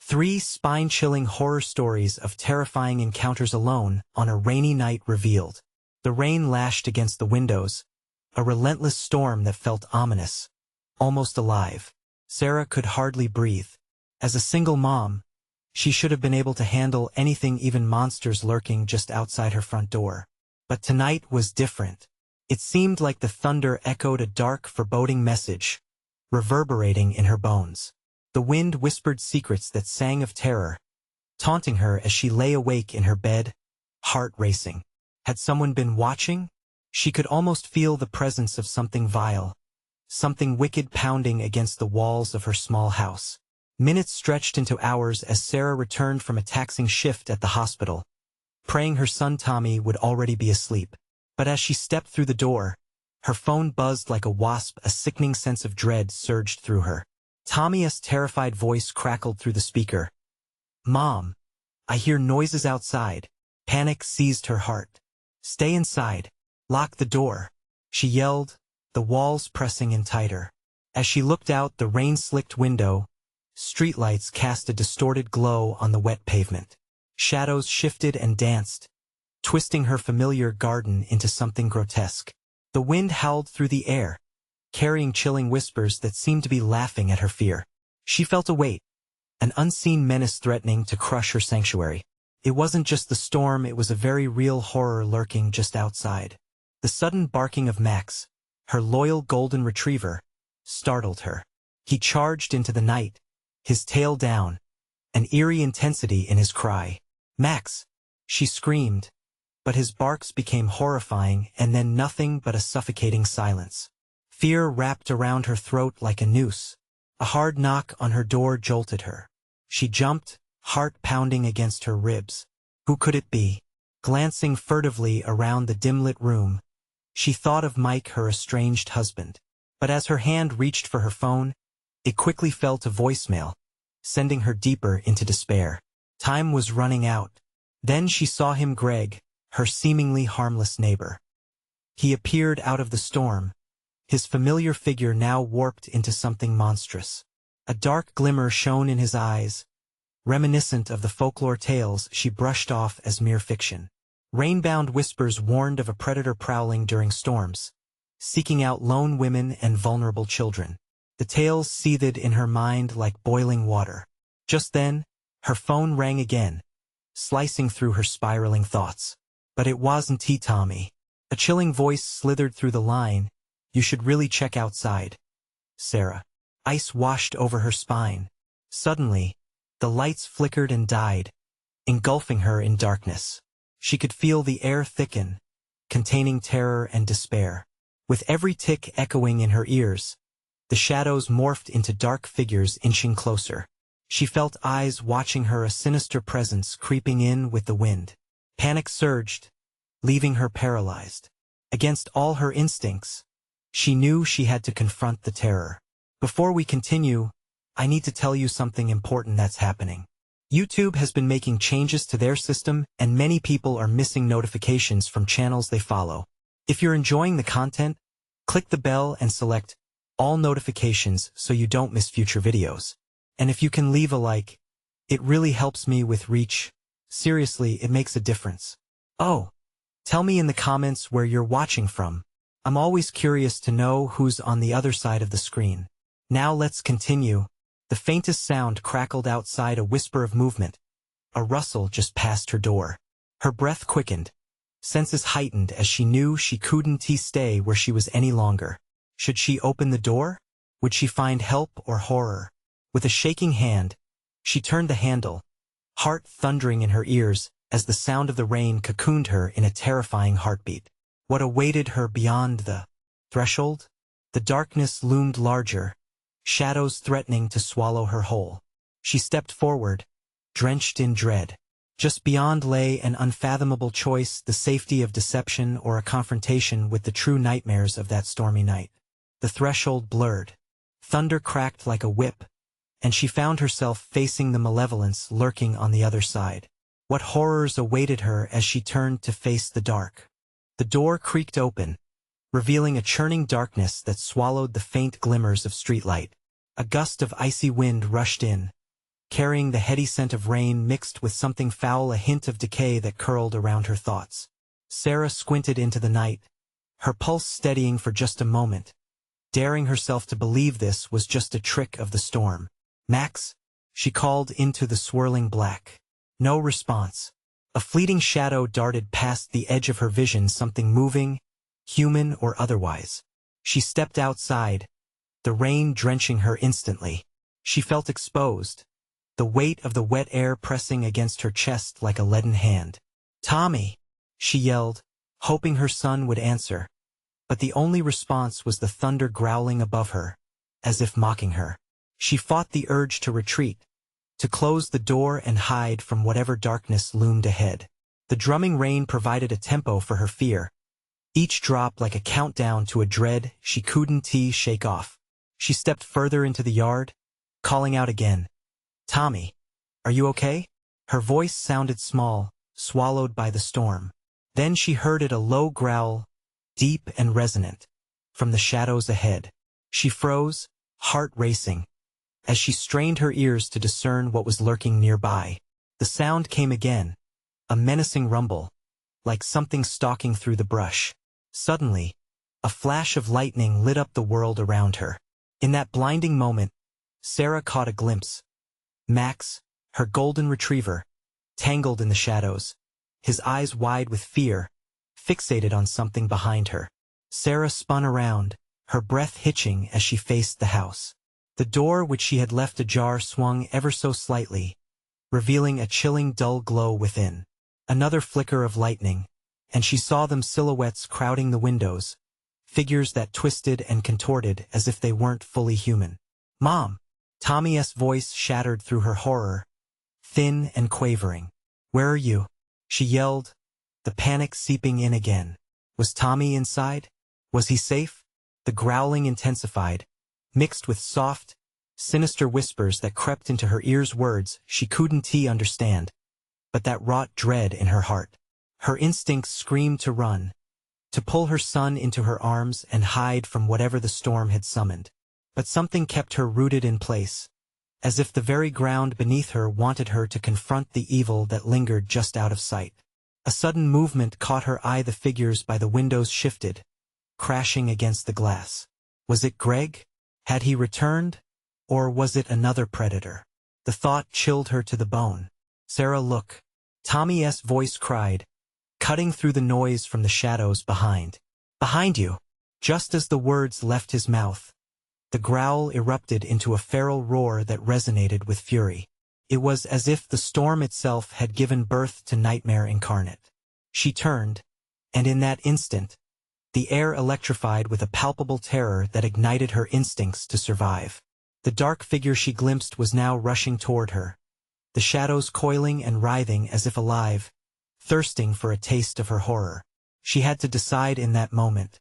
3 spine-chilling horror stories of terrifying encounters alone on a rainy night revealed. The rain lashed against the windows, a relentless storm that felt ominous, almost alive. Sarah could hardly breathe. As a single mom, she should have been able to handle anything, even monsters lurking just outside her front door. But tonight was different. It seemed like the thunder echoed a dark, foreboding message, reverberating in her bones. The wind whispered secrets that sang of terror, taunting her as she lay awake in her bed, heart racing. Had someone been watching? She could almost feel the presence of something vile, something wicked pounding against the walls of her small house. Minutes stretched into hours as Sarah returned from a taxing shift at the hospital, praying her son Tommy would already be asleep. But as she stepped through the door, her phone buzzed like a wasp. A sickening sense of dread surged through her. Tommy's terrified voice crackled through the speaker. "Mom, I hear noises outside." Panic seized her heart. "Stay inside. Lock the door," she yelled, the walls pressing in tighter. As she looked out the rain-slicked window, streetlights cast a distorted glow on the wet pavement. Shadows shifted and danced, twisting her familiar garden into something grotesque. The wind howled through the air, carrying chilling whispers that seemed to be laughing at her fear. She felt a weight, an unseen menace threatening to crush her sanctuary. It wasn't just the storm, it was a very real horror lurking just outside. The sudden barking of Max, her loyal golden retriever, startled her. He charged into the night, his tail down, an eerie intensity in his cry. "Max!" she screamed, but his barks became horrifying, and then nothing but a suffocating silence. Fear wrapped around her throat like a noose. A hard knock on her door jolted her. She jumped, heart pounding against her ribs. Who could it be? Glancing furtively around the dim-lit room, she thought of Mike, her estranged husband. But as her hand reached for her phone, it quickly fell to voicemail, sending her deeper into despair. Time was running out. Then she saw him, Greg, her seemingly harmless neighbor. He appeared out of the storm, his familiar figure now warped into something monstrous. A dark glimmer shone in his eyes, reminiscent of the folklore tales she brushed off as mere fiction. Rainbound whispers warned of a predator prowling during storms, seeking out lone women and vulnerable children. The tales seethed in her mind like boiling water. Just then, her phone rang again, slicing through her spiraling thoughts. But it wasn't Tommy. A chilling voice slithered through the line. "You should really check outside, Sarah." Ice washed over her spine. Suddenly, the lights flickered and died, engulfing her in darkness. She could feel the air thicken, containing terror and despair. With every tick echoing in her ears, the shadows morphed into dark figures inching closer. She felt eyes watching her, a sinister presence creeping in with the wind. Panic surged, leaving her paralyzed. Against all her instincts, she knew she had to confront the terror. Before we continue, I need to tell you something important that's happening. YouTube has been making changes to their system, and many people are missing notifications from channels they follow. If you're enjoying the content, click the bell and select all notifications so you don't miss future videos. And if you can leave a like, it really helps me with reach. Seriously, it makes a difference. Oh, tell me in the comments where you're watching from. I'm always curious to know who's on the other side of the screen. Now let's continue. The faintest sound crackled outside, a whisper of movement, a rustle just past her door. Her breath quickened, senses heightened as she knew she couldn't stay where she was any longer. Should she open the door? Would she find help or horror? With a shaking hand, she turned the handle, heart thundering in her ears as the sound of the rain cocooned her in a terrifying heartbeat. What awaited her beyond the threshold? The darkness loomed larger, shadows threatening to swallow her whole. She stepped forward, drenched in dread. Just beyond lay an unfathomable choice, the safety of deception or a confrontation with the true nightmares of that stormy night. The threshold blurred. Thunder cracked like a whip, and she found herself facing the malevolence lurking on the other side. What horrors awaited her as she turned to face the dark? The door creaked open, revealing a churning darkness that swallowed the faint glimmers of streetlight. A gust of icy wind rushed in, carrying the heady scent of rain mixed with something foul, a hint of decay that curled around her thoughts. Sarah squinted into the night, her pulse steadying for just a moment, daring herself to believe this was just a trick of the storm. "Max?" she called into the swirling black. No response. A fleeting shadow darted past the edge of her vision, something moving, human or otherwise. She stepped outside, the rain drenching her instantly. She felt exposed, the weight of the wet air pressing against her chest like a leaden hand. "Tommy!" she yelled, hoping her son would answer. But the only response was the thunder growling above her, as if mocking her. She fought the urge to retreat, to close the door and hide from whatever darkness loomed ahead. The drumming rain provided a tempo for her fear, each drop like a countdown to a dread she couldn't shake off. She stepped further into the yard, calling out again, "Tommy, are you okay?" Her voice sounded small, swallowed by the storm. Then she heard it, a low growl, deep and resonant, from the shadows ahead. She froze, heart racing, as she strained her ears to discern what was lurking nearby. The sound came again, a menacing rumble, like something stalking through the brush. Suddenly, a flash of lightning lit up the world around her. In that blinding moment, Sarah caught a glimpse. Max, her golden retriever, tangled in the shadows, his eyes wide with fear, fixated on something behind her. Sarah spun around, her breath hitching as she faced the house. The door, which she had left ajar, swung ever so slightly, revealing a chilling dull glow within. Another flicker of lightning, and she saw them, silhouettes crowding the windows, figures that twisted and contorted as if they weren't fully human. "Mom!" Tommy's voice shattered through her horror, thin and quavering. "Where are you?" she yelled, the panic seeping in again. Was Tommy inside? Was he safe? The growling intensified, mixed with soft, sinister whispers that crept into her ears, words she couldn't understand, but that wrought dread in her heart. Her instincts screamed to run, to pull her son into her arms and hide from whatever the storm had summoned. But something kept her rooted in place, as if the very ground beneath her wanted her to confront the evil that lingered just out of sight. A sudden movement caught her eye. The figures by the windows shifted, crashing against the glass. Was it Greg? Had he returned? Or was it another predator? The thought chilled her to the bone. "Sarah, look!" Tommy's voice cried, cutting through the noise from the shadows behind. "Behind you!" Just as the words left his mouth, the growl erupted into a feral roar that resonated with fury. It was as if the storm itself had given birth to nightmare incarnate. She turned, and in that instant, the air electrified with a palpable terror that ignited her instincts to survive. The dark figure she glimpsed was now rushing toward her, the shadows coiling and writhing as if alive, thirsting for a taste of her horror. She had to decide in that moment,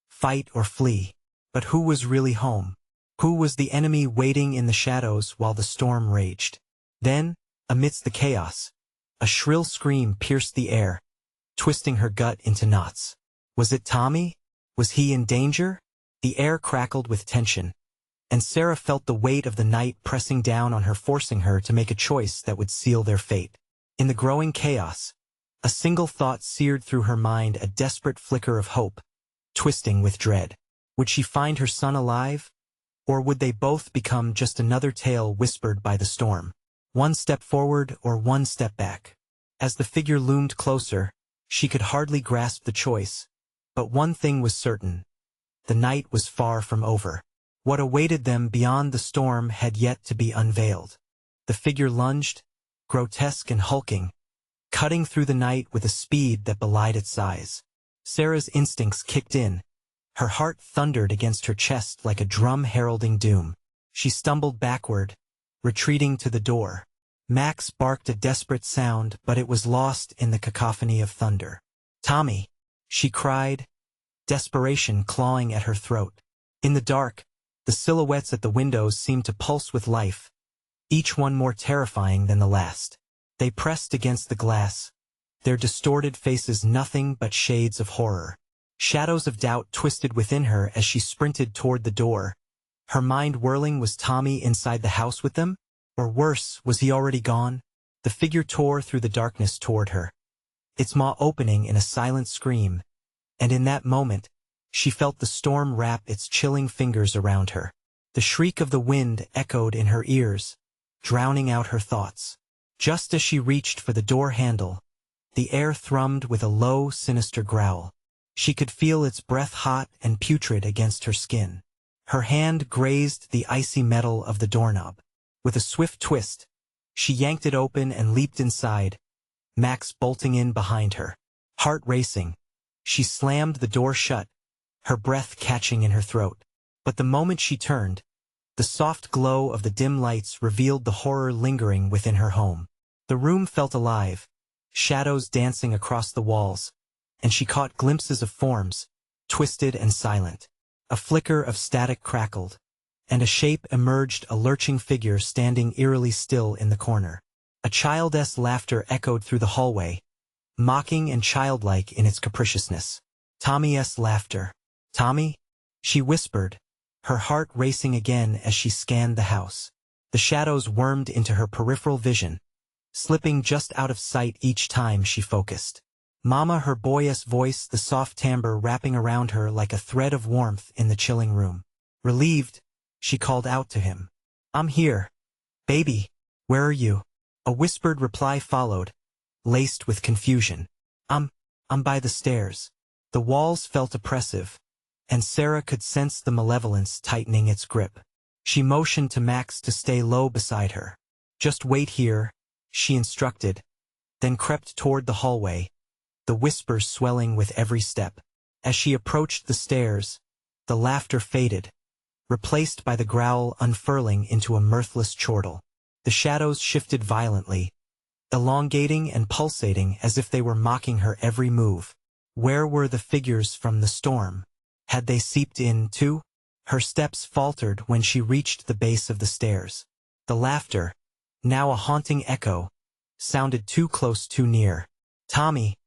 fight or flee. But who was really home? Who was the enemy waiting in the shadows while the storm raged? Then, amidst the chaos, a shrill scream pierced the air, twisting her gut into knots. Was it Tommy? Was he in danger? The air crackled with tension, and Sarah felt the weight of the night pressing down on her, forcing her to make a choice that would seal their fate. In the growing chaos, a single thought seared through her mind, a desperate flicker of hope, twisting with dread. Would she find her son alive? Or would they both become just another tale whispered by the storm? One step forward or one step back. As the figure loomed closer, she could hardly grasp the choice. But one thing was certain. The night was far from over. What awaited them beyond the storm had yet to be unveiled. The figure lunged, grotesque and hulking, cutting through the night with a speed that belied its size. Sarah's instincts kicked in. Her heart thundered against her chest like a drum heralding doom. She stumbled backward, retreating to the door. Max barked a desperate sound, but it was lost in the cacophony of thunder. "Tommy!" she cried, desperation clawing at her throat. In the dark, the silhouettes at the windows seemed to pulse with life, each one more terrifying than the last. They pressed against the glass, their distorted faces nothing but shades of horror. Shadows of doubt twisted within her as she sprinted toward the door, her mind whirling. Was Tommy inside the house with them? Or worse, was he already gone? The figure tore through the darkness toward her, its maw opening in a silent scream, and in that moment, she felt the storm wrap its chilling fingers around her. The shriek of the wind echoed in her ears, drowning out her thoughts. Just as she reached for the door handle, the air thrummed with a low, sinister growl. She could feel its breath hot and putrid against her skin. Her hand grazed the icy metal of the doorknob. With a swift twist, she yanked it open and leaped inside, Max bolting in behind her. Heart racing, she slammed the door shut, her breath catching in her throat. But the moment she turned, the soft glow of the dim lights revealed the horror lingering within her home. The room felt alive, shadows dancing across the walls, and she caught glimpses of forms, twisted and silent. A flicker of static crackled, and a shape emerged, a lurching figure standing eerily still in the corner. A child's laughter echoed through the hallway, mocking and childlike in its capriciousness. Tommy's laughter. Tommy? She whispered, her heart racing again as she scanned the house. The shadows wormed into her peripheral vision, slipping just out of sight each time she focused. Mama, her boyish voice, the soft timbre wrapping around her like a thread of warmth in the chilling room. Relieved, she called out to him. I'm here. Baby, where are you? A whispered reply followed, laced with confusion. I'm by the stairs. The walls felt oppressive, and Sarah could sense the malevolence tightening its grip. She motioned to Max to stay low beside her. Just wait here, she instructed, then crept toward the hallway, the whispers swelling with every step. As she approached the stairs, the laughter faded, replaced by the growl unfurling into a mirthless chortle. The shadows shifted violently, elongating and pulsating as if they were mocking her every move. Where were the figures from the storm? Had they seeped in, too? Her steps faltered when she reached the base of the stairs. The laughter, now a haunting echo, sounded too close, too near. Tommy,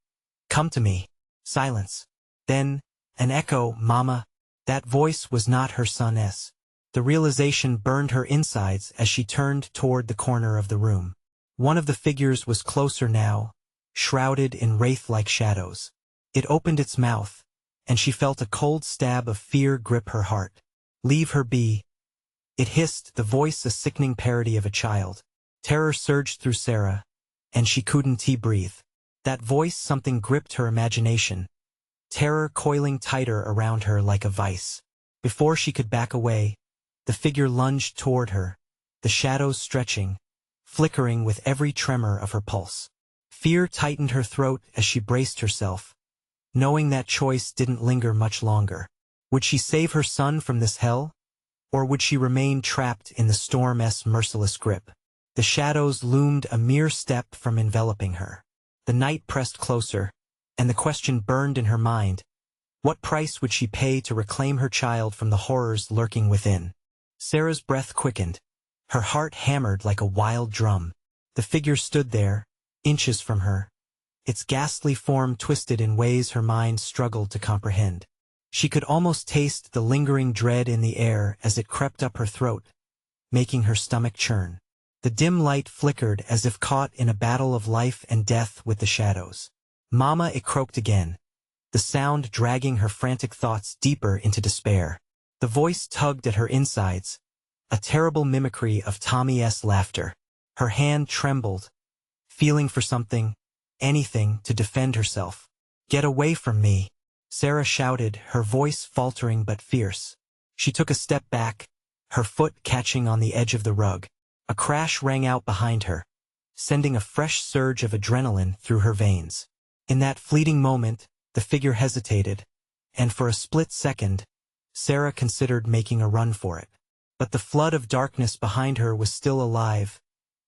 come to me. Silence. Then, an echo, Mama. That voice was not her son's. The realization burned her insides as she turned toward the corner of the room. One of the figures was closer now, shrouded in wraith-like shadows. It opened its mouth, and she felt a cold stab of fear grip her heart. Leave her be. It hissed, the voice a sickening parody of a child. Terror surged through Sarah, and she couldn't breathe. That voice, something gripped her imagination, terror coiling tighter around her like a vice. Before she could back away, the figure lunged toward her, the shadows stretching, flickering with every tremor of her pulse. Fear tightened her throat as she braced herself, knowing that choice didn't linger much longer. Would she save her son from this hell? Or would she remain trapped in the storm's merciless grip? The shadows loomed a mere step from enveloping her. The night pressed closer, and the question burned in her mind. What price would she pay to reclaim her child from the horrors lurking within? Sarah's breath quickened. Her heart hammered like a wild drum. The figure stood there, inches from her, its ghastly form twisted in ways her mind struggled to comprehend. She could almost taste the lingering dread in the air as it crept up her throat, making her stomach churn. The dim light flickered as if caught in a battle of life and death with the shadows. Mama, it croaked again, the sound dragging her frantic thoughts deeper into despair. The voice tugged at her insides, a terrible mimicry of Tommy's laughter. Her hand trembled, feeling for something, anything, to defend herself. Get away from me, Sarah shouted, her voice faltering but fierce. She took a step back, her foot catching on the edge of the rug. A crash rang out behind her, sending a fresh surge of adrenaline through her veins. In that fleeting moment, the figure hesitated, and for a split second, Sarah considered making a run for it. But the flood of darkness behind her was still alive,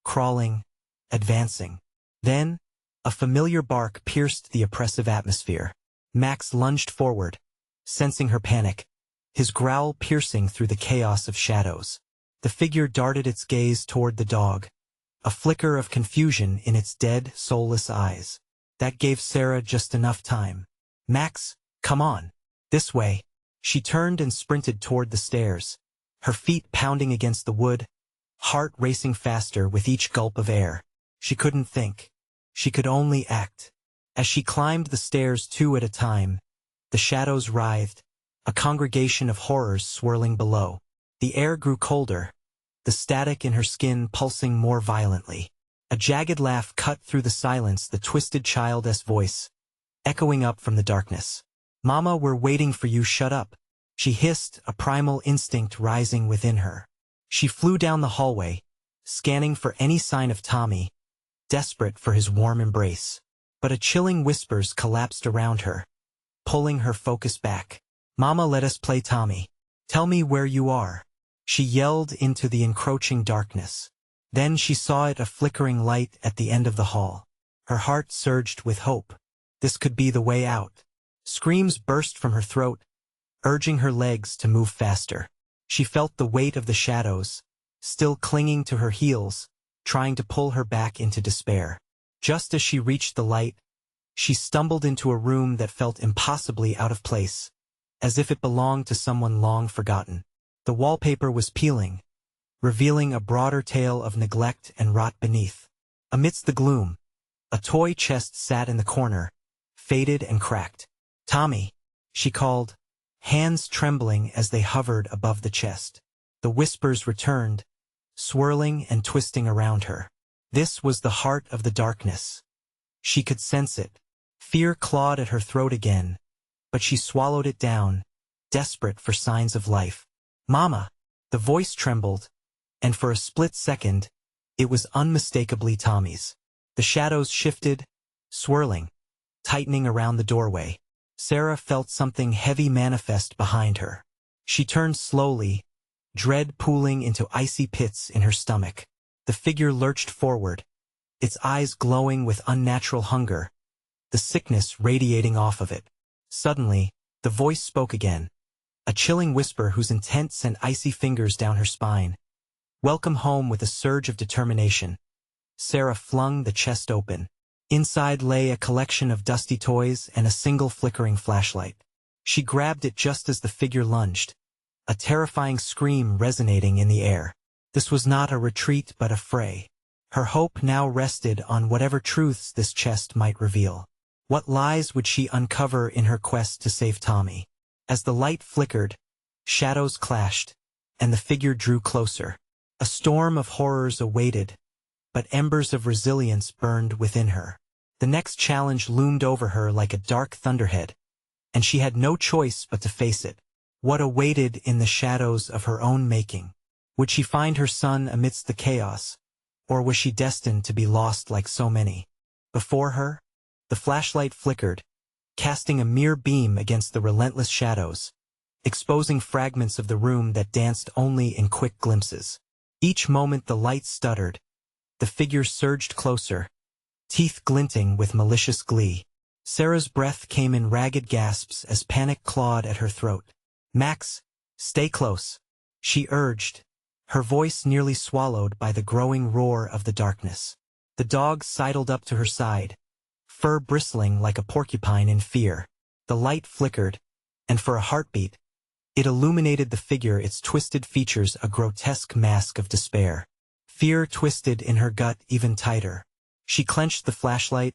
crawling, advancing. Then, a familiar bark pierced the oppressive atmosphere. Max lunged forward, sensing her panic, his growl piercing through the chaos of shadows. The figure darted its gaze toward the dog, a flicker of confusion in its dead, soulless eyes. That gave Sarah just enough time. Max, come on. This way. She turned and sprinted toward the stairs, her feet pounding against the wood, heart racing faster with each gulp of air. She couldn't think. She could only act. As she climbed the stairs 2 at a time, the shadows writhed, a congregation of horrors swirling below. The air grew colder, the static in her skin pulsing more violently. A jagged laugh cut through the silence, the twisted childish voice, echoing up from the darkness. "Mama, we're waiting for you, shut up," she hissed, a primal instinct rising within her. She flew down the hallway, scanning for any sign of Tommy, desperate for his warm embrace. But a chilling whispers collapsed around her, pulling her focus back. "Mama, let us play Tommy. Tell me where you are," she yelled into the encroaching darkness. Then she saw it, a flickering light at the end of the hall. Her heart surged with hope. This could be the way out. Screams burst from her throat, urging her legs to move faster. She felt the weight of the shadows, still clinging to her heels, trying to pull her back into despair. Just as she reached the light, she stumbled into a room that felt impossibly out of place, as if it belonged to someone long forgotten. The wallpaper was peeling, revealing a broader tale of neglect and rot beneath. Amidst the gloom, a toy chest sat in the corner, faded and cracked. "Tommy," she called, hands trembling as they hovered above the chest. The whispers returned, swirling and twisting around her. This was the heart of the darkness. She could sense it. Fear clawed at her throat again, but she swallowed it down, desperate for signs of life. "Mama!" The voice trembled, and for a split second, it was unmistakably Tommy's. The shadows shifted, swirling, tightening around the doorway. Sarah felt something heavy manifest behind her. She turned slowly, dread pooling into icy pits in her stomach. The figure lurched forward, its eyes glowing with unnatural hunger, the sickness radiating off of it. Suddenly, the voice spoke again, a chilling whisper whose intent sent icy fingers down her spine. "Welcome home," with a surge of determination. Sarah flung the chest open. Inside lay a collection of dusty toys and a single flickering flashlight. She grabbed it just as the figure lunged, a terrifying scream resonating in the air. This was not a retreat but a fray. Her hope now rested on whatever truths this chest might reveal. What lies would she uncover in her quest to save Tommy? As the light flickered, shadows clashed, and the figure drew closer. A storm of horrors awaited, but embers of resilience burned within her. The next challenge loomed over her like a dark thunderhead, and she had no choice but to face it. What awaited in the shadows of her own making? Would she find her son amidst the chaos, or was she destined to be lost like so many? Before her, the flashlight flickered, casting a mere beam against the relentless shadows, exposing fragments of the room that danced only in quick glimpses. Each moment the light stuttered, the figure surged closer, teeth glinting with malicious glee. Sarah's breath came in ragged gasps as panic clawed at her throat. "Max, stay close," she urged, her voice nearly swallowed by the growing roar of the darkness. The dog sidled up to her side, fur bristling like a porcupine in fear. The light flickered, and for a heartbeat, it illuminated the figure, its twisted features a grotesque mask of despair. Fear twisted in her gut even tighter. She clenched the flashlight,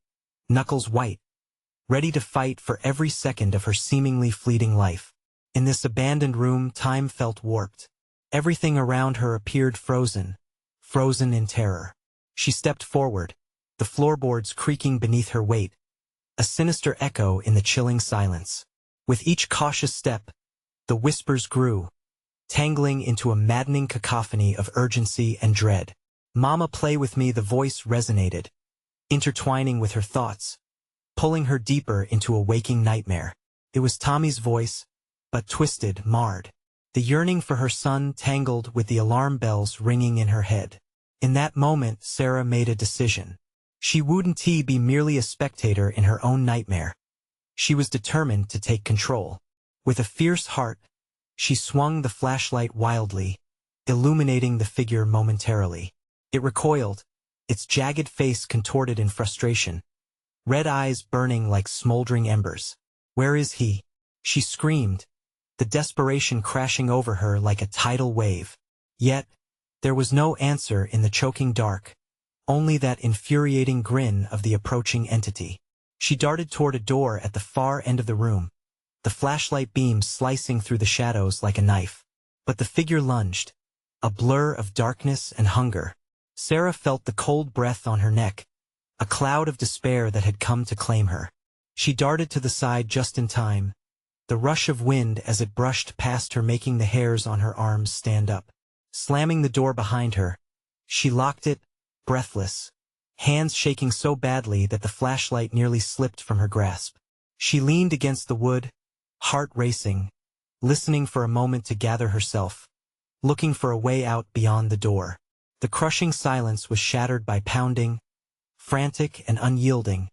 knuckles white, ready to fight for every second of her seemingly fleeting life. In this abandoned room, time felt warped. Everything around her appeared frozen in terror. She stepped forward, the floorboards creaking beneath her weight, a sinister echo in the chilling silence. With each cautious step, the whispers grew, tangling into a maddening cacophony of urgency and dread. "Mama, play with me," the voice resonated, intertwining with her thoughts, pulling her deeper into a waking nightmare. It was Tommy's voice, but twisted, marred. The yearning for her son tangled with the alarm bells ringing in her head. In that moment, Sarah made a decision. She wouldn't be merely a spectator in her own nightmare. She was determined to take control. With a fierce heart, she swung the flashlight wildly, illuminating the figure momentarily. It recoiled, its jagged face contorted in frustration, red eyes burning like smoldering embers. "Where is he?" she screamed, the desperation crashing over her like a tidal wave. Yet, There was no answer in the choking dark, only that infuriating grin of the approaching entity. She darted toward a door at the far end of the room, the flashlight beam slicing through the shadows like a knife. But the figure lunged, a blur of darkness and hunger. Sarah felt the cold breath on her neck, a cloud of despair that had come to claim her. She darted to the side just in time, the rush of wind as it brushed past her making the hairs on her arms stand up. Slamming the door behind her, she locked it, breathless, hands shaking so badly that the flashlight nearly slipped from her grasp. She leaned against the wood, heart racing, listening for a moment to gather herself, looking for a way out beyond the door. The crushing silence was shattered by pounding, frantic and unyielding,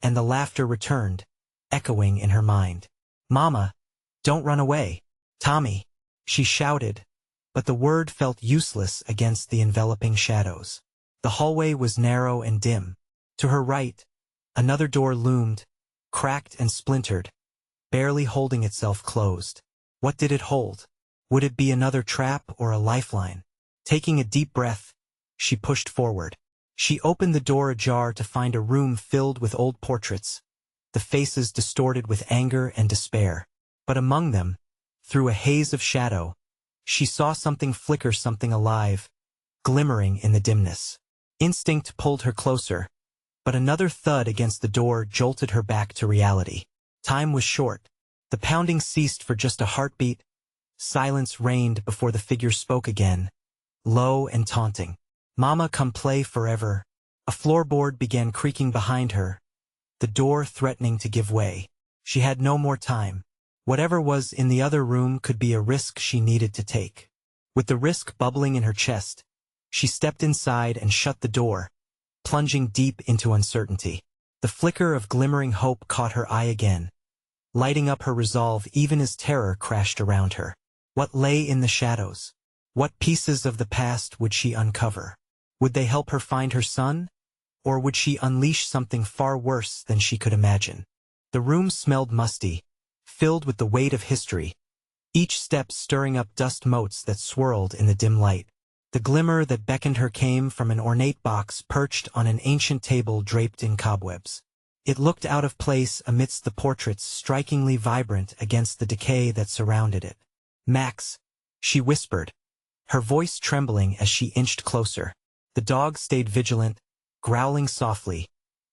and the laughter returned, echoing in her mind. "Mama, don't run away. Tommy," she shouted, but the word felt useless against the enveloping shadows. The hallway was narrow and dim. To her right, another door loomed, cracked and splintered, barely holding itself closed. What did it hold? Would it be another trap or a lifeline? Taking a deep breath, she pushed forward. She opened the door ajar to find a room filled with old portraits, the faces distorted with anger and despair. But among them, through a haze of shadow, she saw something flicker, something alive, glimmering in the dimness. Instinct pulled her closer, but another thud against the door jolted her back to reality. Time was short. The pounding ceased for just a heartbeat. Silence reigned before the figure spoke again, low and taunting. "Mama, come play forever." A floorboard began creaking behind her, the door threatening to give way. She had no more time. Whatever was in the other room could be a risk she needed to take. With the risk bubbling in her chest, she stepped inside and shut the door, plunging deep into uncertainty. The flicker of glimmering hope caught her eye again, lighting up her resolve even as terror crashed around her. What lay in the shadows? What pieces of the past would she uncover? Would they help her find her son? Or would she unleash something far worse than she could imagine? The room smelled musty, filled with the weight of history, each step stirring up dust motes that swirled in the dim light. The glimmer that beckoned her came from an ornate box perched on an ancient table draped in cobwebs. It looked out of place amidst the portraits, strikingly vibrant against the decay that surrounded it. "Max," she whispered, her voice trembling as she inched closer. The dog stayed vigilant, growling softly,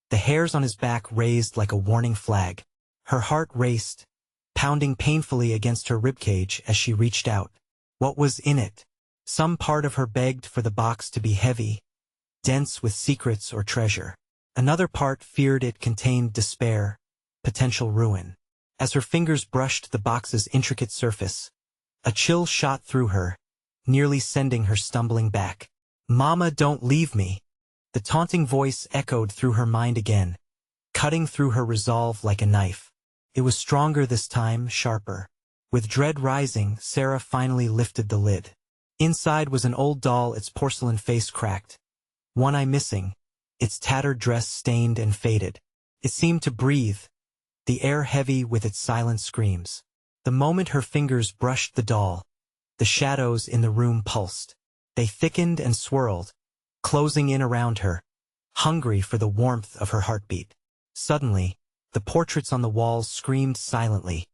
the hairs on his back raised like a warning flag. Her heart raced, pounding painfully against her ribcage as she reached out. What was in it? Some part of her begged for the box to be heavy, dense with secrets or treasure. Another part feared it contained despair, potential ruin. As her fingers brushed the box's intricate surface, a chill shot through her, nearly sending her stumbling back. "Mama, don't leave me." The taunting voice echoed through her mind again, cutting through her resolve like a knife. It was stronger this time, sharper. With dread rising, Sarah finally lifted the lid. Inside was an old doll, its porcelain face cracked, one eye missing, its tattered dress stained and faded. It seemed to breathe, the air heavy with its silent screams. The moment her fingers brushed the doll, the shadows in the room pulsed. They thickened and swirled, closing in around her, hungry for the warmth of her heartbeat. Suddenly, the portraits on the walls screamed silently,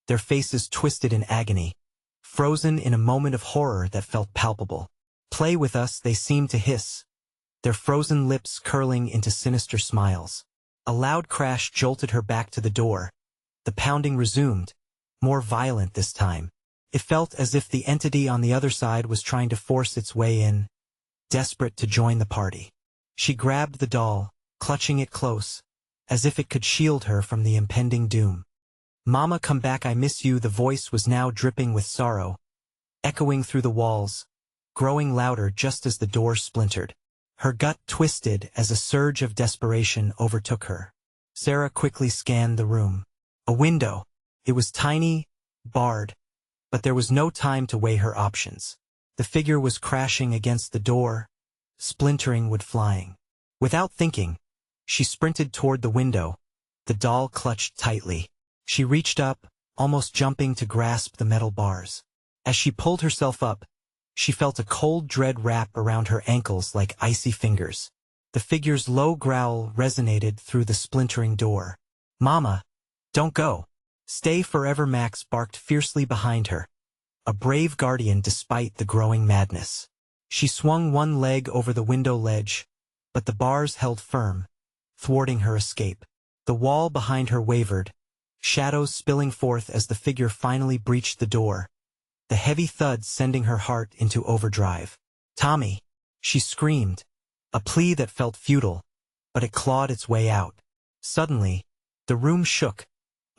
their faces twisted in agony, frozen in a moment of horror that felt palpable. "Play with us," they seemed to hiss, their frozen lips curling into sinister smiles. A loud crash jolted her back to the door. The pounding resumed, more violent this time. It felt as if the entity on the other side was trying to force its way in, desperate to join the party. She grabbed the doll, clutching it close, as if it could shield her from the impending doom. "Mama, come back, I miss you." The voice was now dripping with sorrow, echoing through the walls, growing louder just as the door splintered. Her gut twisted as a surge of desperation overtook her. Sarah quickly scanned the room. A window. It was tiny, barred, but there was no time to weigh her options. The figure was crashing against the door, splintering wood flying. Without thinking, she sprinted toward the window, the doll clutched tightly. She reached up, almost jumping to grasp the metal bars. As she pulled herself up, She felt a cold dread wrap around her ankles like icy fingers. The figure's low growl resonated through the splintering door. "Mama, don't go. Stay forever," Max barked fiercely behind her, a brave guardian despite the growing madness. She swung one leg over the window ledge, but the bars held firm, thwarting her escape. The wall behind her wavered, shadows spilling forth as the figure finally breached the door, the heavy thud sending her heart into overdrive. "Tommy!" she screamed, a plea that felt futile, but it clawed its way out. Suddenly, the room shook,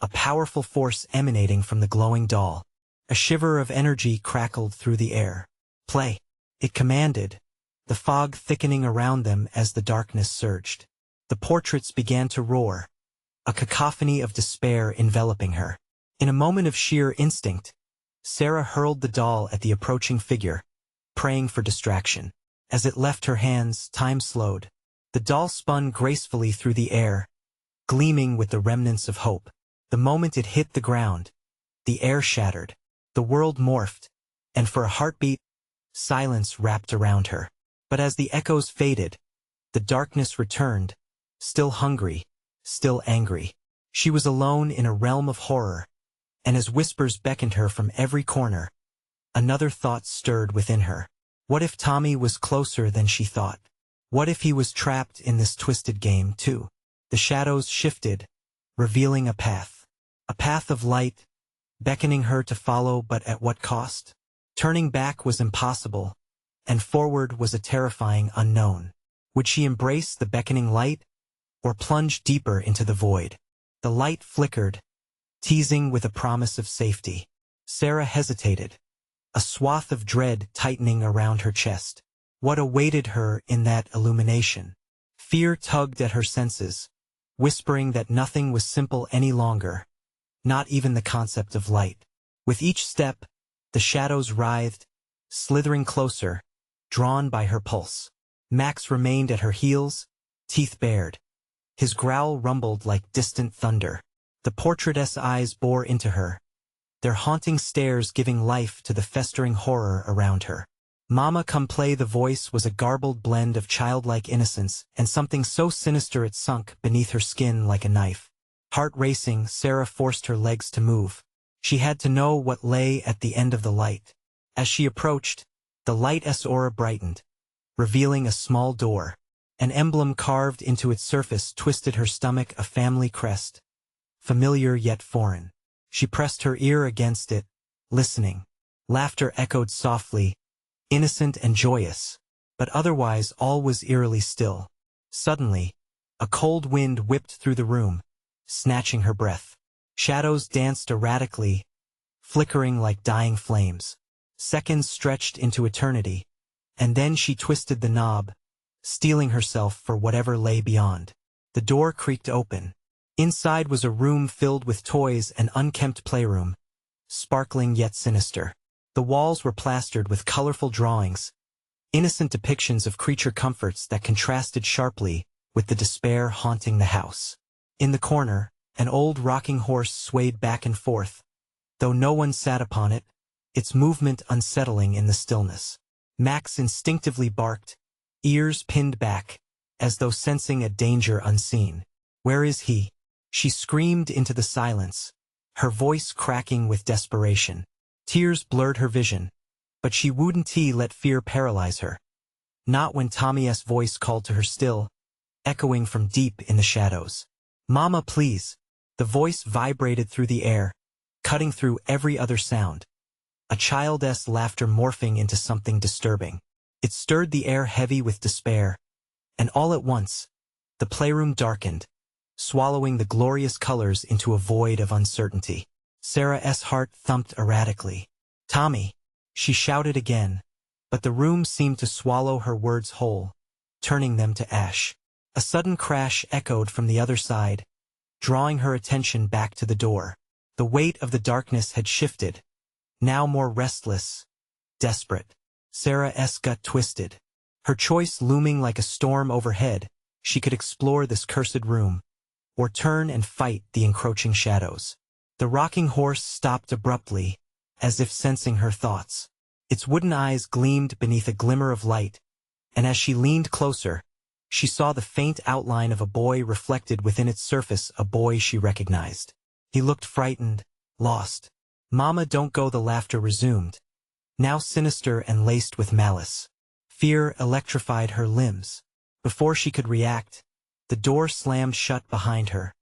a powerful force emanating from the glowing doll. A shiver of energy crackled through the air. "Play," it commanded, the fog thickening around them as the darkness surged. The portraits began to roar, a cacophony of despair enveloping her. In a moment of sheer instinct, Sarah hurled the doll at the approaching figure, praying for distraction. As it left her hands, time slowed. The doll spun gracefully through the air, gleaming with the remnants of hope. The moment it hit the ground, the air shattered, the world morphed, and for a heartbeat, silence wrapped around her. But as the echoes faded, the darkness returned, still hungry, still angry. She was alone in a realm of horror, and as whispers beckoned her from every corner, another thought stirred within her. What if Tommy was closer than she thought? What if he was trapped in this twisted game, too? The shadows shifted, revealing a path of light, beckoning her to follow, but at what cost? Turning back was impossible, and forward was a terrifying unknown. Would she embrace the beckoning light, or plunge deeper into the void? The light flickered, teasing with a promise of safety. Sarah hesitated, a swath of dread tightening around her chest. What awaited her in that illumination? Fear tugged at her senses, whispering that nothing was simple any longer, not even the concept of light. With each step, the shadows writhed, slithering closer, drawn by her pulse. Max remained at her heels, teeth bared. His growl rumbled like distant thunder. The portraitess eyes bore into her, their haunting stares giving life to the festering horror around her. "Mama, come play." The voice was a garbled blend of childlike innocence and something so sinister it sunk beneath her skin like a knife. Heart racing, Sarah forced her legs to move. She had to know what lay at the end of the light. As she approached, the light's aura brightened, revealing a small door. An emblem carved into its surface twisted her stomach, a family crest, familiar yet foreign. She pressed her ear against it, listening. Laughter echoed softly, innocent and joyous, but otherwise all was eerily still. Suddenly, a cold wind whipped through the room, snatching her breath. Shadows danced erratically, flickering like dying flames. Seconds stretched into eternity, and then she twisted the knob, steeling herself for whatever lay beyond. The door creaked open. Inside was a room filled with toys, an unkempt playroom, sparkling yet sinister. The walls were plastered with colorful drawings, innocent depictions of creature comforts that contrasted sharply with the despair haunting the house. In the corner, an old rocking horse swayed back and forth, though no one sat upon it, its movement unsettling in the stillness. Max instinctively barked, ears pinned back, as though sensing a danger unseen. "Where is he?" She screamed into the silence, her voice cracking with desperation. Tears blurred her vision, but she wouldn't let fear paralyze her. Not when Tommy's voice called to her still, echoing from deep in the shadows. "Mama, please." The voice vibrated through the air, cutting through every other sound. A child's laughter morphing into something disturbing. It stirred the air heavy with despair, and all at once, the playroom darkened, swallowing the glorious colors into a void of uncertainty. Sarah's heart thumped erratically. "Tommy!" she shouted again, but the room seemed to swallow her words whole, turning them to ash. A sudden crash echoed from the other side, drawing her attention back to the door. The weight of the darkness had shifted, now more restless, desperate. Sarah's gut twisted. Her choice looming like a storm overhead, she could explore this cursed room, or turn and fight the encroaching shadows. The rocking horse stopped abruptly, as if sensing her thoughts. Its wooden eyes gleamed beneath a glimmer of light, and as she leaned closer, she saw the faint outline of a boy reflected within its surface, a boy she recognized. He looked frightened, lost. "Mama, don't go," the laughter resumed, now sinister and laced with malice. Fear electrified her limbs. Before she could react, the door slammed shut behind her,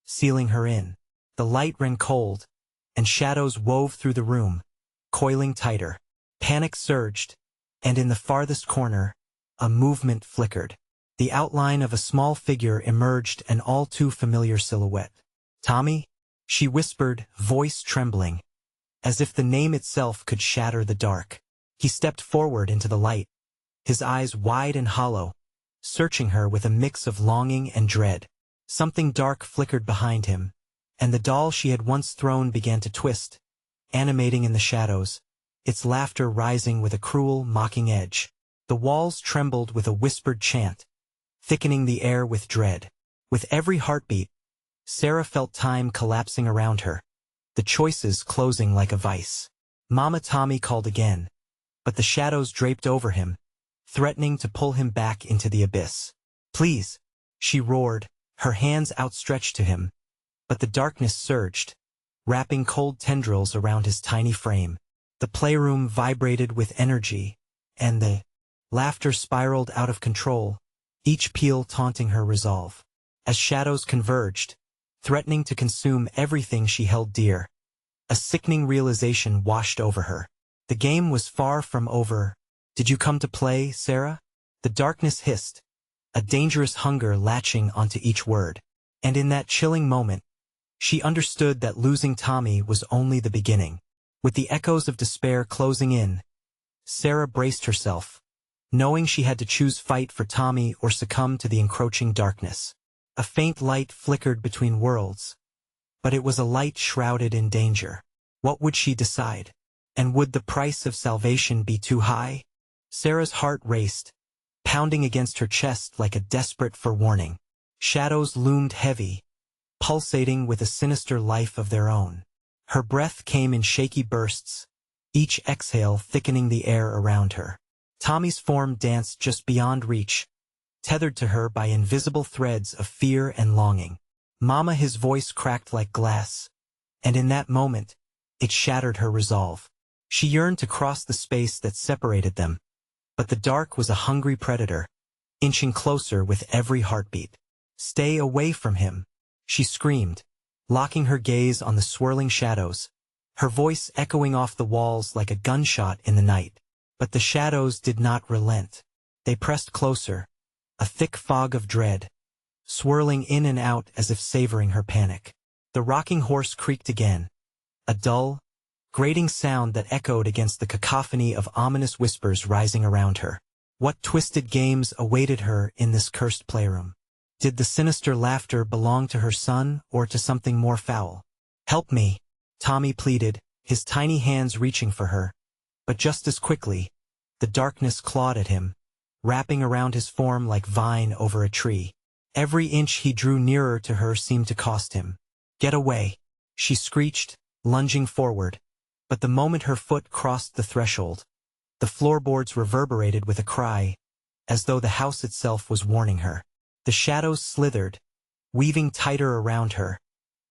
sealing her in. The light ran cold, and shadows wove through the room, coiling tighter. Panic surged, and in the farthest corner, a movement flickered. The outline of a small figure emerged, an all too familiar silhouette. "Tommy?" she whispered, voice trembling, as if the name itself could shatter the dark. He stepped forward into the light, his eyes wide and hollow, searching her with a mix of longing and dread. Something dark flickered behind him, and the doll she had once thrown began to twist, animating in the shadows, its laughter rising with a cruel, mocking edge. The walls trembled with a whispered chant, thickening the air with dread. With every heartbeat, Sarah felt time collapsing around her, the choices closing like a vice. "Mama," Tommy called again, but the shadows draped over him, threatening to pull him back into the abyss. "Please," she roared, her hands outstretched to him, but the darkness surged, wrapping cold tendrils around his tiny frame. The playroom vibrated with energy, and the laughter spiraled out of control, each peal taunting her resolve. As shadows converged, threatening to consume everything she held dear, a sickening realization washed over her. The game was far from over. "Did you come to play, Sarah?" The darkness hissed, a dangerous hunger latching onto each word. And in that chilling moment, she understood that losing Tommy was only the beginning. With the echoes of despair closing in, Sarah braced herself, knowing she had to choose fight for Tommy or succumb to the encroaching darkness. A faint light flickered between worlds, but it was a light shrouded in danger. What would she decide? And would the price of salvation be too high? Sarah's heart raced, pounding against her chest like a desperate forewarning. Shadows loomed heavy, pulsating with a sinister life of their own. Her breath came in shaky bursts, each exhale thickening the air around her. Tommy's form danced just beyond reach, tethered to her by invisible threads of fear and longing. "Mama," his voice cracked like glass, and in that moment, it shattered her resolve. She yearned to cross the space that separated them, but the dark was a hungry predator, inching closer with every heartbeat. "Stay away from him," she screamed, locking her gaze on the swirling shadows, her voice echoing off the walls like a gunshot in the night. But the shadows did not relent. They pressed closer, a thick fog of dread, swirling in and out as if savoring her panic. The rocking horse creaked again, a dull, grating sound that echoed against the cacophony of ominous whispers rising around her. What twisted games awaited her in this cursed playroom? Did the sinister laughter belong to her son or to something more foul? "Help me," Tommy pleaded, his tiny hands reaching for her. But just as quickly, the darkness clawed at him, wrapping around his form like vine over a tree. Every inch he drew nearer to her seemed to cost him. "Get away," she screeched, lunging forward. But the moment her foot crossed the threshold, the floorboards reverberated with a cry, as though the house itself was warning her. The shadows slithered, weaving tighter around her,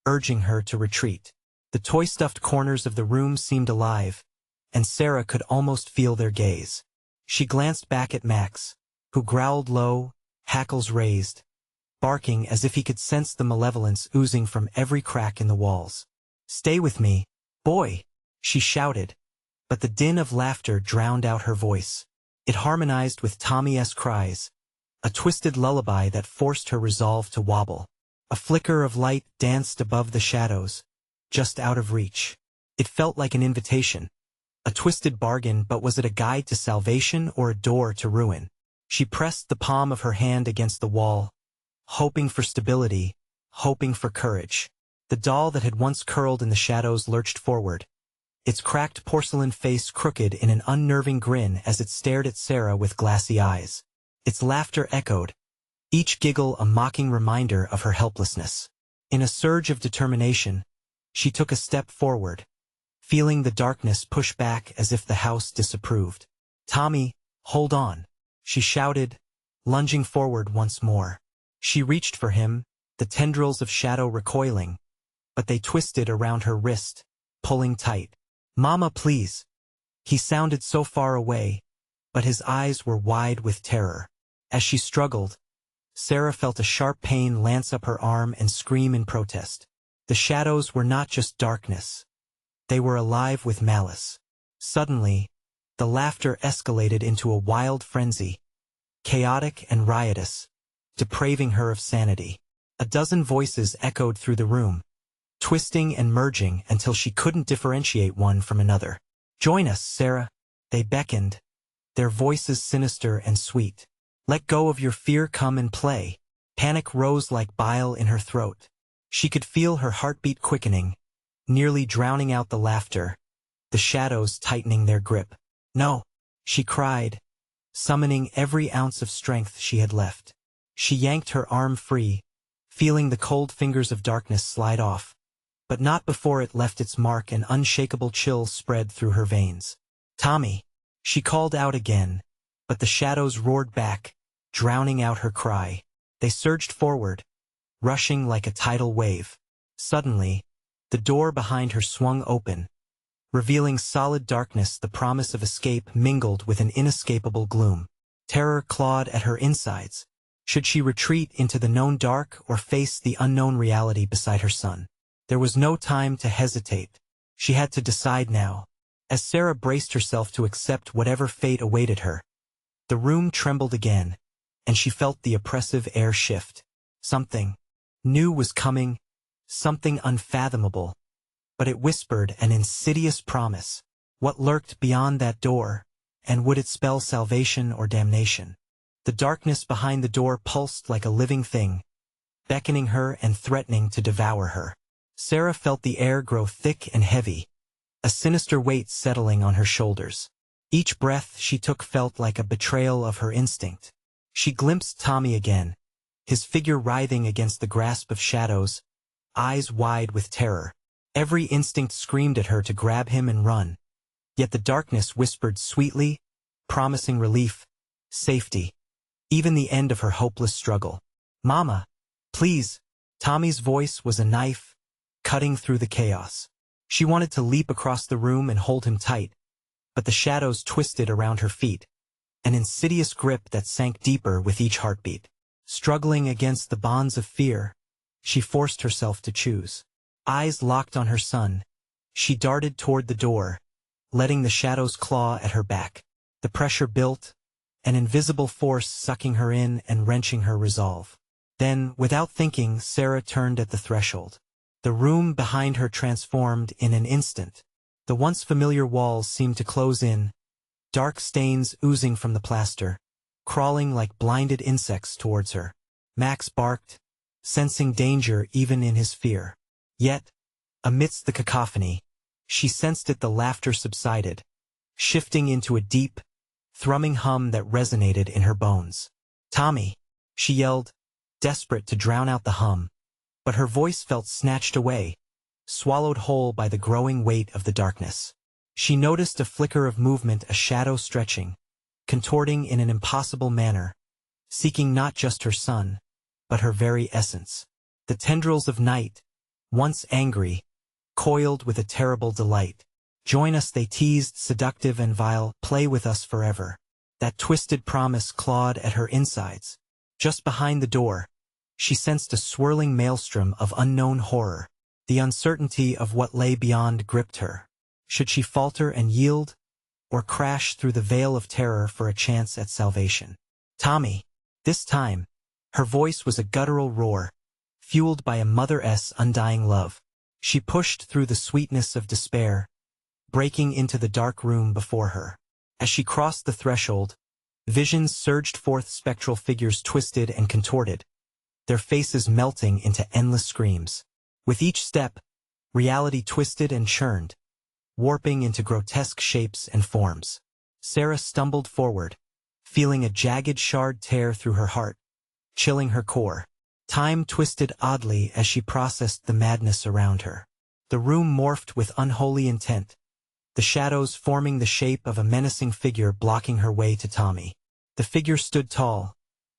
urging her to retreat. The toy-stuffed corners of the room seemed alive, and Sarah could almost feel their gaze. She glanced back at Max, who growled low, hackles raised, barking as if he could sense the malevolence oozing from every crack in the walls. "Stay with me, boy," she shouted, but the din of laughter drowned out her voice. It harmonized with Tommy's cries, a twisted lullaby that forced her resolve to wobble. A flicker of light danced above the shadows, just out of reach. It felt like an invitation, a twisted bargain, but was it a guide to salvation or a door to ruin? She pressed the palm of her hand against the wall, hoping for stability, hoping for courage. The doll that had once curled in the shadows lurched forward, its cracked porcelain face crooked in an unnerving grin as it stared at Sarah with glassy eyes. Its laughter echoed, each giggle a mocking reminder of her helplessness. In a surge of determination, she took a step forward, feeling the darkness push back as if the house disapproved. "Tommy, hold on," she shouted, lunging forward once more. She reached for him, the tendrils of shadow recoiling, but they twisted around her wrist, pulling tight. "Mama, please." He sounded so far away, but his eyes were wide with terror. As she struggled, Sarah felt a sharp pain lance up her arm and scream in protest. The shadows were not just darkness. They were alive with malice. Suddenly, the laughter escalated into a wild frenzy, chaotic and riotous, depraving her of sanity. A dozen voices echoed through the room, twisting and merging until she couldn't differentiate one from another. "Join us, Sarah," they beckoned, their voices sinister and sweet. "Let go of your fear, come and play." Panic rose like bile in her throat. She could feel her heartbeat quickening, nearly drowning out the laughter, the shadows tightening their grip. "No," she cried, summoning every ounce of strength she had left. She yanked her arm free, feeling the cold fingers of darkness slide off, but not before it left its mark. An unshakable chill spread through her veins. "Tommy," she called out again, but the shadows roared back, drowning out her cry. They surged forward, rushing like a tidal wave. Suddenly, the door behind her swung open, revealing solid darkness. The promise of escape mingled with an inescapable gloom. Terror clawed at her insides. Should she retreat into the known dark or face the unknown reality beside her son? There was no time to hesitate. She had to decide now. As Sarah braced herself to accept whatever fate awaited her, the room trembled again, and she felt the oppressive air shift. Something new was coming, something unfathomable, but it whispered an insidious promise. What lurked beyond that door, and would it spell salvation or damnation? The darkness behind the door pulsed like a living thing, beckoning her and threatening to devour her. Sarah felt the air grow thick and heavy, a sinister weight settling on her shoulders. Each breath she took felt like a betrayal of her instinct. She glimpsed Tommy again, his figure writhing against the grasp of shadows, eyes wide with terror. Every instinct screamed at her to grab him and run, yet the darkness whispered sweetly, promising relief, safety, even the end of her hopeless struggle. "Mama, please." Tommy's voice was a knife, cutting through the chaos. She wanted to leap across the room and hold him tight, but the shadows twisted around her feet, an insidious grip that sank deeper with each heartbeat. Struggling against the bonds of fear, she forced herself to choose. Eyes locked on her son, she darted toward the door, letting the shadows claw at her back. The pressure built, an invisible force sucking her in and wrenching her resolve. Then, without thinking, Sarah turned at the threshold. The room behind her transformed in an instant. The once familiar walls seemed to close in, dark stains oozing from the plaster, crawling like blinded insects towards her. Max barked, sensing danger even in his fear. Yet, amidst the cacophony, she sensed it. The laughter subsided, shifting into a deep, thrumming hum that resonated in her bones. "Tommy," she yelled, desperate to drown out the hum, but her voice felt snatched away, swallowed whole by the growing weight of the darkness. She noticed a flicker of movement, a shadow stretching, contorting in an impossible manner, seeking not just her son, but her very essence. The tendrils of night, once angry, coiled with a terrible delight. "Join us," they teased, seductive and vile, "play with us forever." That twisted promise clawed at her insides. Just behind the door, she sensed a swirling maelstrom of unknown horror. The uncertainty of what lay beyond gripped her. Should she falter and yield, or crash through the veil of terror for a chance at salvation? "Tommy." This time, her voice was a guttural roar, fueled by a mother's undying love. She pushed through the sweetness of despair, breaking into the dark room before her. As she crossed the threshold, visions surged forth. Spectral figures twisted and contorted, their faces melting into endless screams. With each step, reality twisted and churned, warping into grotesque shapes and forms. Sarah stumbled forward, feeling a jagged shard tear through her heart, chilling her core. Time twisted oddly as she processed the madness around her. The room morphed with unholy intent, the shadows forming the shape of a menacing figure blocking her way to Tommy. The figure stood tall,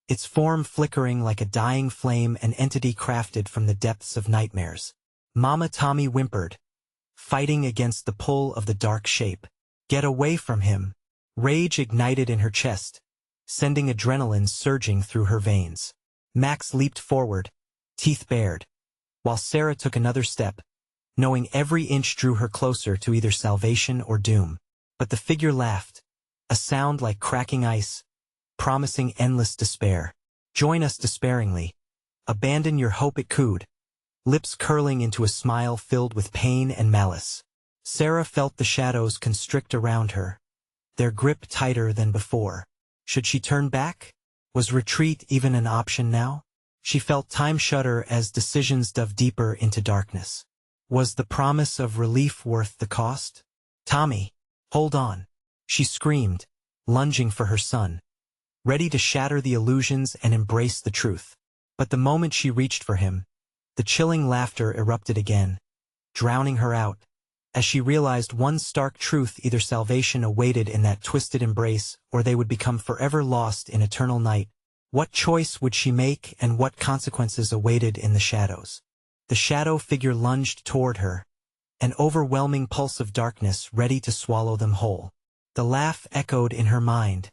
its form flickering like a dying flame, an entity crafted from the depths of nightmares. Mama, Tommy whimpered, fighting against the pull of the dark shape. Get away from him! Rage ignited in her chest, sending adrenaline surging through her veins. Max leaped forward, teeth bared, while Sarah took another step, knowing every inch drew her closer to either salvation or doom. But the figure laughed, a sound like cracking ice, promising endless despair. Join us despairingly. Abandon your hope, it cooed, lips curling into a smile filled with pain and malice. Sarah felt the shadows constrict around her, their grip tighter than before. Should she turn back? Was retreat even an option now? She felt time shudder as decisions dove deeper into darkness. Was the promise of relief worth the cost? Tommy, hold on, she screamed, lunging for her son, ready to shatter the illusions and embrace the truth. But the moment she reached for him, the chilling laughter erupted again, drowning her out, as she realized one stark truth: either salvation awaited in that twisted embrace, or they would become forever lost in eternal night. What choice would she make, and what consequences awaited in the shadows? The shadow figure lunged toward her, an overwhelming pulse of darkness ready to swallow them whole. The laugh echoed in her mind,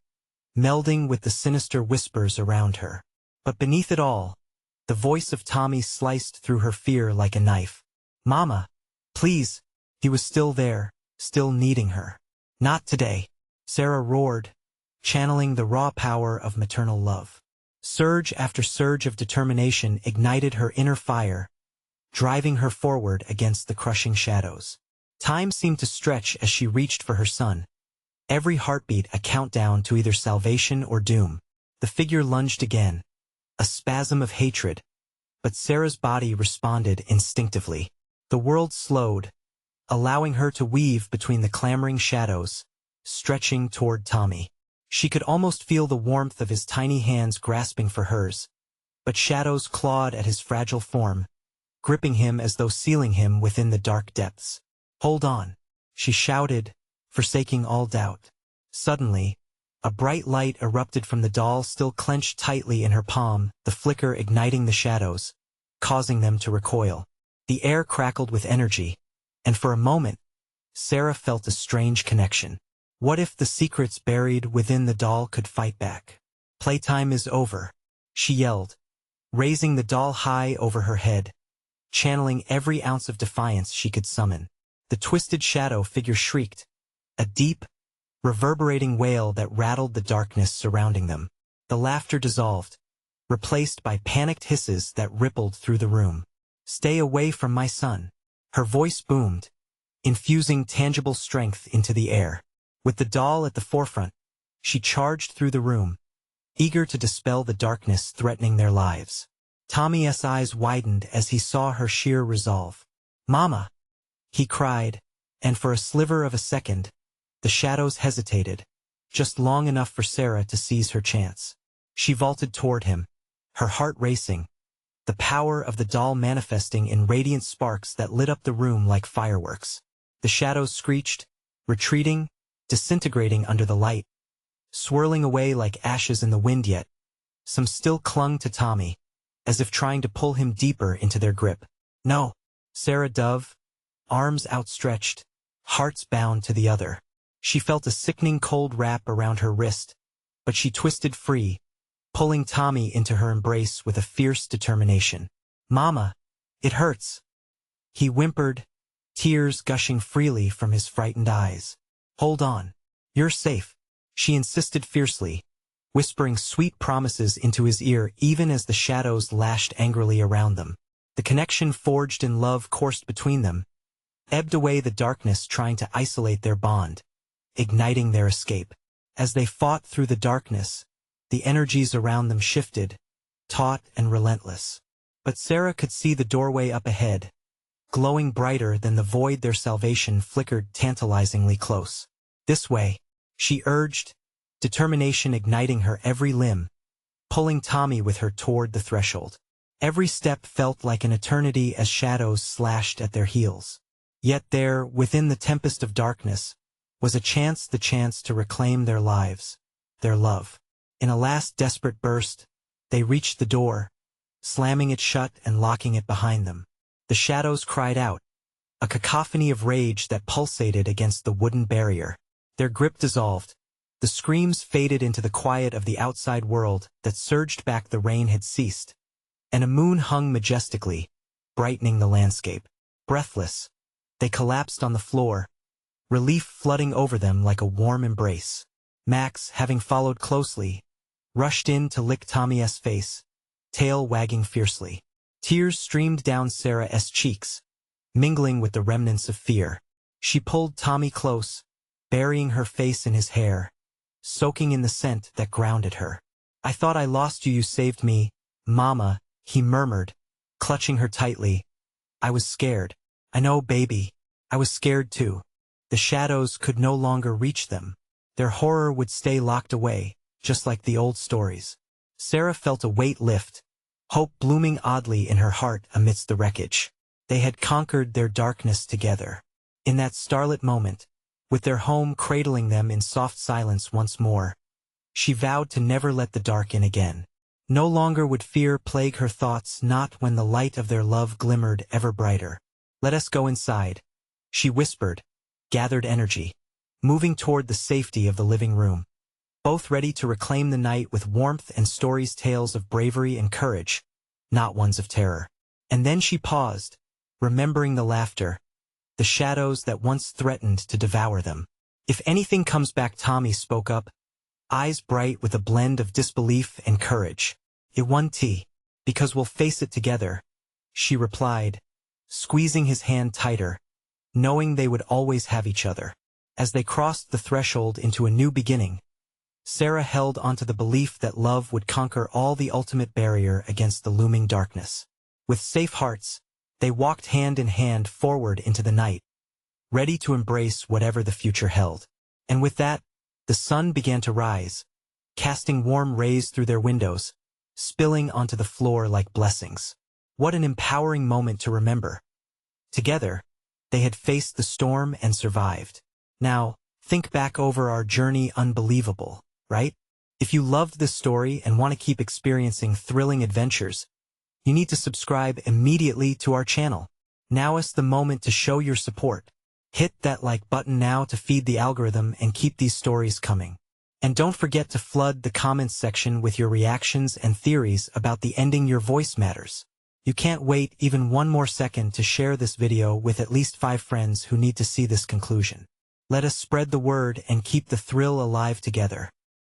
melding with the sinister whispers around her. But beneath it all, the voice of Tommy sliced through her fear like a knife. Mama, please. He was still there, still needing her. Not today, Sarah roared, channeling the raw power of maternal love. Surge after surge of determination ignited her inner fire, driving her forward against the crushing shadows. Time seemed to stretch as she reached for her son, every heartbeat a countdown to either salvation or doom. The figure lunged again, a spasm of hatred, but Sarah's body responded instinctively. The world slowed, allowing her to weave between the clamoring shadows, stretching toward Tommy. She could almost feel the warmth of his tiny hands grasping for hers, but shadows clawed at his fragile form, gripping him as though sealing him within the dark depths. Hold on, she shouted, forsaking all doubt. Suddenly, a bright light erupted from the doll still clenched tightly in her palm, the flicker igniting the shadows, causing them to recoil. The air crackled with energy, and for a moment, Sarah felt a strange connection. What if the secrets buried within the doll could fight back? Playtime is over, she yelled, raising the doll high over her head, channeling every ounce of defiance she could summon. The twisted shadow figure shrieked, a deep, reverberating wail that rattled the darkness surrounding them. The laughter dissolved, replaced by panicked hisses that rippled through the room. Stay away from my son. Her voice boomed, infusing tangible strength into the air. With the doll at the forefront, she charged through the room, eager to dispel the darkness threatening their lives. Tommy's eyes widened as he saw her sheer resolve. Mama! He cried, and for a sliver of a second, the shadows hesitated, just long enough for Sarah to seize her chance. She vaulted toward him, her heart racing, the power of the doll manifesting in radiant sparks that lit up the room like fireworks. The shadows screeched, retreating, disintegrating under the light, swirling away like ashes in the wind, yet some still clung to Tommy, as if trying to pull him deeper into their grip. No, Sarah Dove, arms outstretched, hearts bound to the other. She felt a sickening cold wrap around her wrist, but she twisted free, pulling Tommy into her embrace with a fierce determination. Mama, it hurts, he whimpered, tears gushing freely from his frightened eyes. Hold on, you're safe, she insisted fiercely, whispering sweet promises into his ear even as the shadows lashed angrily around them. The connection forged in love coursed between them, ebbed away the darkness trying to isolate their bond, igniting their escape. As they fought through the darkness, the energies around them shifted, taut and relentless. But Sarah could see the doorway up ahead, glowing brighter than the void their salvation flickered tantalizingly close. This way, she urged, determination igniting her every limb, pulling Tommy with her toward the threshold. Every step felt like an eternity as shadows slashed at their heels. Yet there, within the tempest of darkness, was the chance to reclaim their lives, their love. In a last desperate burst, they reached the door, slamming it shut and locking it behind them. The shadows cried out, a cacophony of rage that pulsated against the wooden barrier. Their grip dissolved. The screams faded into the quiet of the outside world that surged back. The rain had ceased, and a moon hung majestically, brightening the landscape. Breathless, they collapsed on the floor, relief flooding over them like a warm embrace. Max, having followed closely, rushed in to lick Tommy's face, tail wagging fiercely. Tears streamed down Sarah's cheeks, mingling with the remnants of fear. She pulled Tommy close, burying her face in his hair, soaking in the scent that grounded her. "I thought I lost you. You saved me, Mama," he murmured, clutching her tightly. "I was scared." "I know, baby. I was scared too." The shadows could no longer reach them. Their horror would stay locked away, just like the old stories. Sarah felt a weight lift, hope blooming oddly in her heart amidst the wreckage. They had conquered their darkness together. In that starlit moment, with their home cradling them in soft silence once more, she vowed to never let the dark in again. No longer would fear plague her thoughts, not when the light of their love glimmered ever brighter. "Let us go inside," she whispered, gathered energy, moving toward the safety of the living room, both ready to reclaim the night with warmth and stories, tales of bravery and courage, not ones of terror. And then she paused, remembering the laughter, the shadows that once threatened to devour them. "If anything comes back," Tommy spoke up, eyes bright with a blend of disbelief and courage. "It won't, because we'll face it together," she replied, squeezing his hand tighter, knowing they would always have each other. As they crossed the threshold into a new beginning, Sarah held onto the belief that love would conquer all, the ultimate barrier against the looming darkness. With safe hearts, they walked hand in hand forward into the night, ready to embrace whatever the future held. And with that, the sun began to rise, casting warm rays through their windows, spilling onto the floor like blessings. What an empowering moment to remember. Together, they had faced the storm and survived. Now, think back over our journey. Unbelievable, right? If you loved this story and want to keep experiencing thrilling adventures, you need to subscribe immediately to our channel. Now is the moment to show your support. Hit that like button now to feed the algorithm and keep these stories coming. And don't forget to flood the comments section with your reactions and theories about the ending. Your voice matters. You can't wait even one more second to share this video with at least 5 friends who need to see this conclusion. Let us spread the word and keep the thrill alive together.